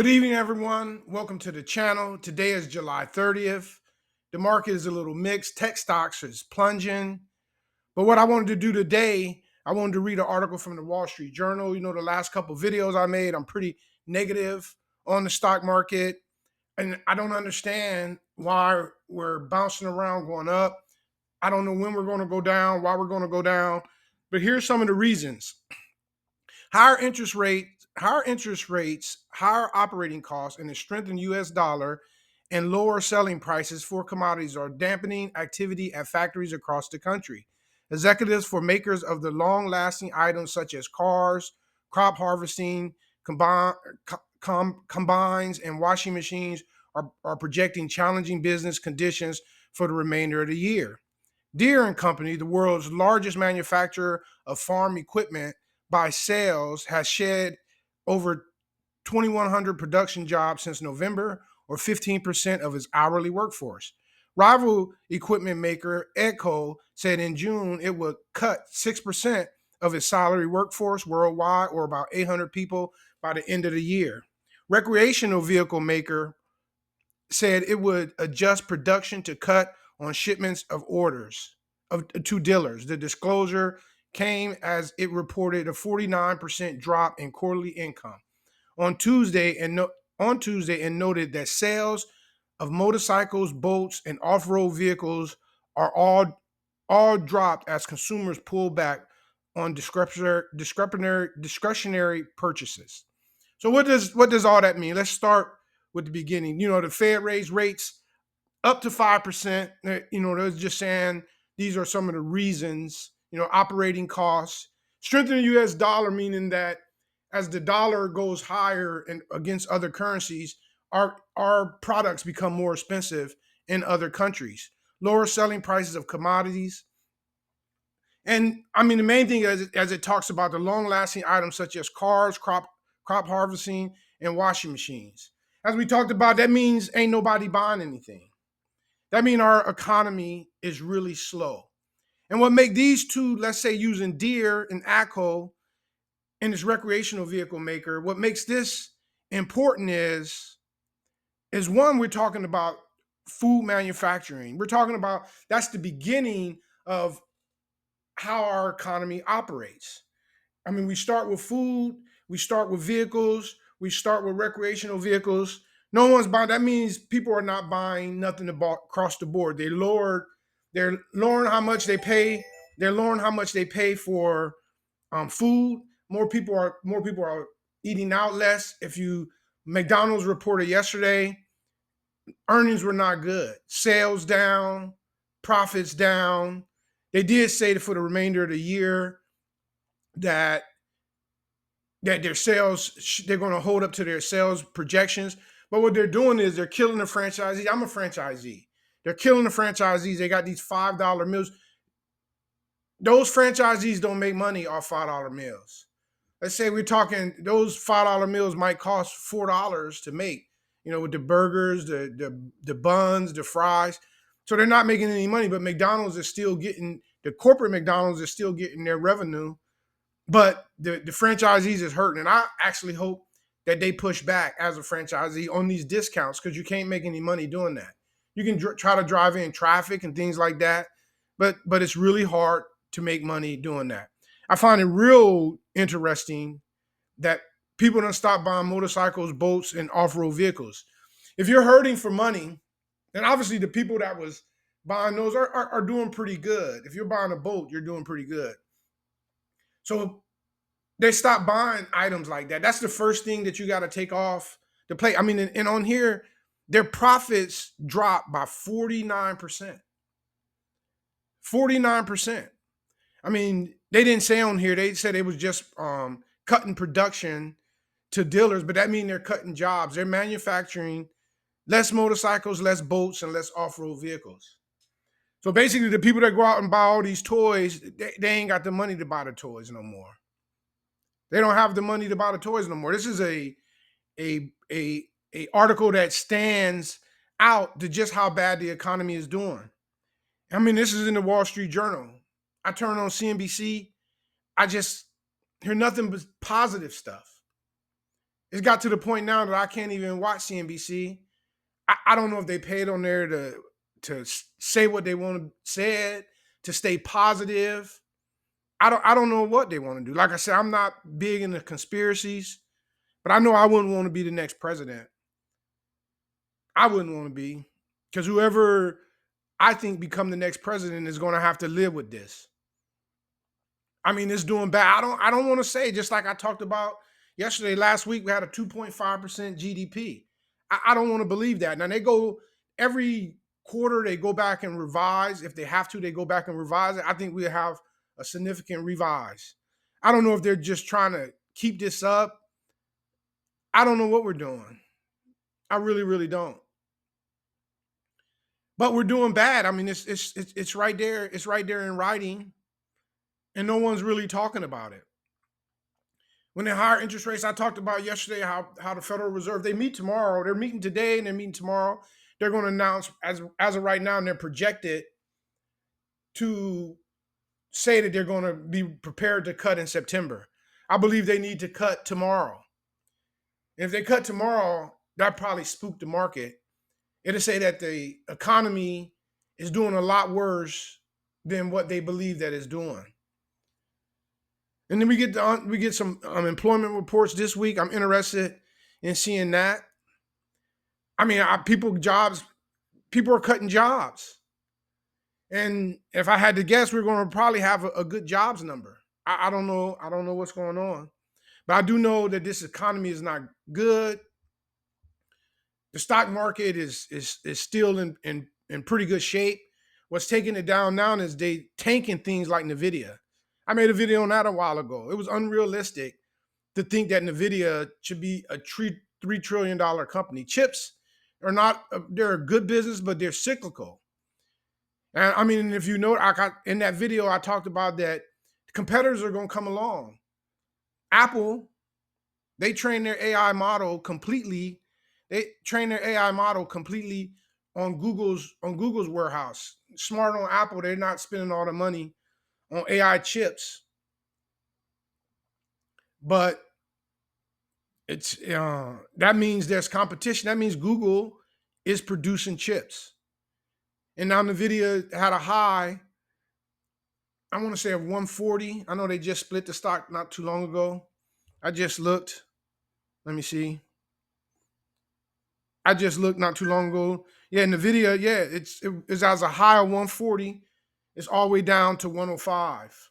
Good evening, everyone. Welcome to the channel. Today is July 30th. The market is a little mixed. Tech stocks is plunging. But what I wanted to do today, I wanted to read an article from the Wall Street Journal. You know, the last couple of videos I made, I'm pretty negative on the stock market. And I don't understand why we're bouncing around going up. I don't know when we're going to go down, why we're going to go down. But here's some of the reasons. Higher interest rates, higher operating costs, and a strengthened U.S. dollar and lower selling prices for commodities are dampening activity at factories across the country. Executives for makers of the long-lasting items such as cars, crop harvesting, combines, and washing machines are projecting challenging business conditions for the remainder of the year. Deere and Company, the world's largest manufacturer of farm equipment by sales, has shed over 2,100 production jobs since November, or 15% of its hourly workforce. Rival equipment maker Agco said in June it would cut 6% of its salary workforce worldwide, or about 800 people, by the end of the year. Recreational vehicle maker said it would adjust production to cut on shipments of orders to dealers. The disclosure came as it reported a 49% drop in quarterly income on Tuesday and noted that sales of motorcycles, boats, and off-road vehicles are all dropped as consumers pull back on discretionary purchases. So what does all that mean? Let's start with the beginning. You know, the Fed raised rates up to 5%. You know, they're just saying these are some of the reasons. You know, operating costs, strengthening the U.S. dollar, meaning that as the dollar goes higher and against other currencies, our products become more expensive in other countries. Lower selling prices of commodities, and I mean the main thing as it talks about the long-lasting items such as cars, crop harvesting, and washing machines. As we talked about, that means ain't nobody buying anything. That means our economy is really slow. And what make these two, let's say using Deere and Acco and this recreational vehicle maker, what makes this important is one, we're talking about food manufacturing. We're talking about that's the beginning of how our economy operates. I mean, we start with food, we start with vehicles, we start with recreational vehicles. No one's buying. That means people are not buying nothing across the board. They're lowering how much they pay. They're lowering how much they pay for food. More people are eating out less. If you McDonald's reported yesterday, earnings were not good. Sales down, profits down. They did say that for the remainder of the year that their sales, they're going to hold up to their sales projections. But what they're doing is they're killing the franchisees. I'm a franchisee. They're killing the franchisees. They got these $5 meals. Those franchisees don't make money off $5 meals. Let's say we're talking those $5 meals might cost $4 to make, you know, with the burgers, the buns, the fries. So they're not making any money, but McDonald's is still getting, the corporate McDonald's is still getting their revenue, but the franchisees is hurting. And I actually hope that they push back as a franchisee on these discounts, because you can't make any money doing that. You can try to drive in traffic and things like that, but it's really hard to make money doing that. I find it real interesting that people don't stop buying motorcycles, boats, and off-road vehicles. If you're hurting for money, then obviously the people that was buying those are doing pretty good. If you're buying a boat, you're doing pretty good. So they stop buying items like that. That's the first thing that you got to take off the plate. I mean, and on here, their profits dropped by 49%. 49%. I mean, they didn't say on here, they said it was just cutting production to dealers, but that means they're cutting jobs. They're manufacturing less motorcycles, less boats, and less off-road vehicles. So basically, the people that go out and buy all these toys, they ain't got the money to buy the toys no more. They don't have the money to buy the toys no more. This is a article that stands out to just how bad the economy is doing. I mean, this is in the Wall Street Journal. I turn on CNBC, I just hear nothing but positive stuff. It's got to the point now that I can't even watch CNBC. I don't know if they paid on there to say what they want to say, to stay positive. I don't know what they want to do. Like I said, I'm not big into conspiracies, but I know I wouldn't want to be the next president. I wouldn't want to be, because whoever I think become the next president is going to have to live with this. I mean, it's doing bad. I don't want to say, just like I talked about yesterday, last week, we had a 2.5% GDP. I don't want to believe that. Now they go every quarter, they go back and revise. If they have to, they go back and revise it. I think we have a significant revise. I don't know if they're just trying to keep this up. I don't know what we're doing. I really, really don't. But we're doing bad. I mean, it's right there. It's right there in writing, and no one's really talking about it. When they higher interest rates, I talked about yesterday how the Federal Reserve, they meet tomorrow. They're meeting today and they're meeting tomorrow. They're going to announce as of right now, and they're projected to say that they're going to be prepared to cut in September. I believe they need to cut tomorrow. And if they cut tomorrow, that probably spooked the market. It'll say that the economy is doing a lot worse than what they believe that it's doing. And then we get some employment reports this week. I'm interested in seeing that. I mean, people are cutting jobs, and if I had to guess, we're going to probably have a good jobs number. I don't know. I don't know what's going on, but I do know that this economy is not good. The stock market is still in pretty good shape. What's taking it down now is they tanking things like Nvidia. I made a video on that a while ago. It was unrealistic to think that Nvidia should be a $3 trillion company. Chips are not, they're a good business, but they're cyclical. And I mean, if you know, in that video, I talked about that competitors are going to come along. Apple, they train their AI model completely. They train their AI model completely on Google's warehouse. Smart on Apple, they're not spending all the money on AI chips. But it's that means there's competition. That means Google is producing chips. And now Nvidia had a high, I want to say, of 140. I know they just split the stock not too long ago. I just looked. Let me see. I just looked not too long ago. Yeah, Nvidia, yeah, it's as a high of 140. It's all the way down to 105.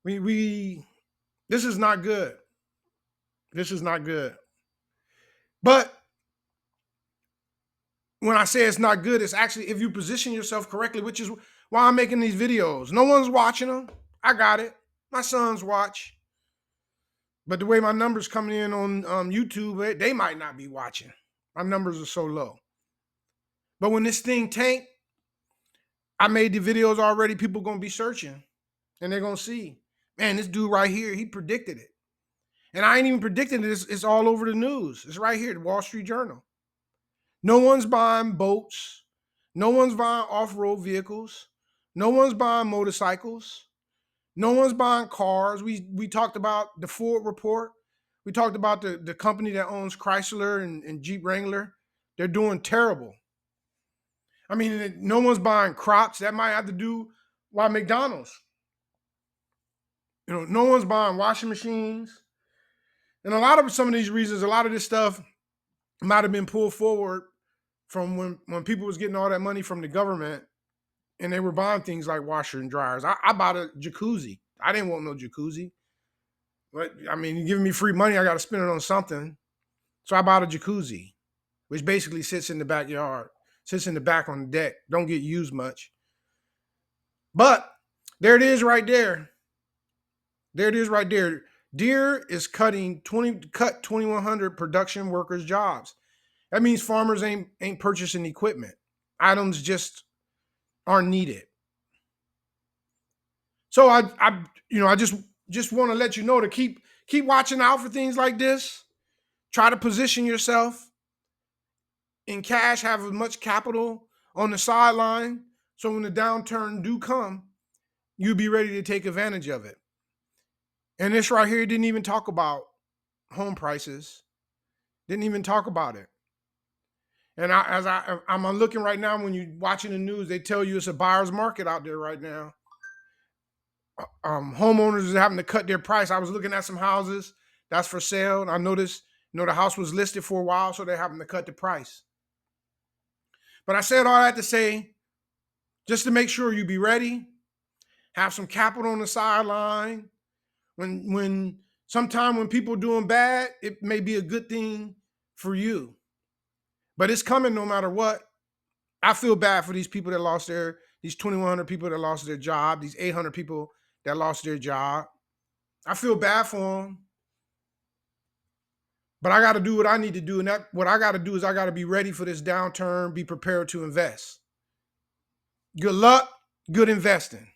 We this is not good. This is not good. But when I say it's not good, it's actually if you position yourself correctly, which is why I'm making these videos. No one's watching them. I got it. My sons watch. But the way my numbers coming in on YouTube, they might not be watching. My numbers are so low. But when this thing tanked, I made the videos already. People going to be searching. And they're going to see, man, this dude right here, he predicted it. And I ain't even predicting this. It's all over the news. It's right here, the Wall Street Journal. No one's buying boats. No one's buying off-road vehicles. No one's buying motorcycles. No one's buying cars. We talked about the Ford report. We talked about the company that owns Chrysler and Jeep Wrangler. They're doing terrible. I mean, no one's buying crops. That might have to do why McDonald's. No one's buying washing machines. And some of these reasons, a lot of this stuff might have been pulled forward from when people was getting all that money from the government and they were buying things like washer and dryers. I bought a jacuzzi. I didn't want no jacuzzi. But I mean, you're giving me free money, I got to spend it on something. So I bought a jacuzzi, which basically sits in the backyard, sits in the back on the deck, don't get used much. But there it is right there. There it is right there. Deere is cut 2,100 production workers' jobs. That means farmers ain't purchasing equipment. Items just aren't needed. So I just want to let you know to keep watching out for things like this. Try to position yourself in cash, have as much capital on the sideline, so when the downturn do come, you'll be ready to take advantage of it. And this right here didn't even talk about home prices. Didn't even talk about it. And I'm looking right now, when you're watching the news, they tell you it's a buyer's market out there right now. Homeowners are having to cut their price. I was looking at some houses that's for sale, and I noticed, the house was listed for a while, so they're having to cut the price. But I said all that to say, just to make sure you be ready, have some capital on the sideline. Sometime when people are doing bad, it may be a good thing for you. But it's coming no matter what. I feel bad for these people that lost these 2,100 people that lost their job, these 800 people that lost their job. I feel bad for them. But I got to do what I need to do. And what I got to do is I got to be ready for this downturn, be prepared to invest. Good luck, good investing.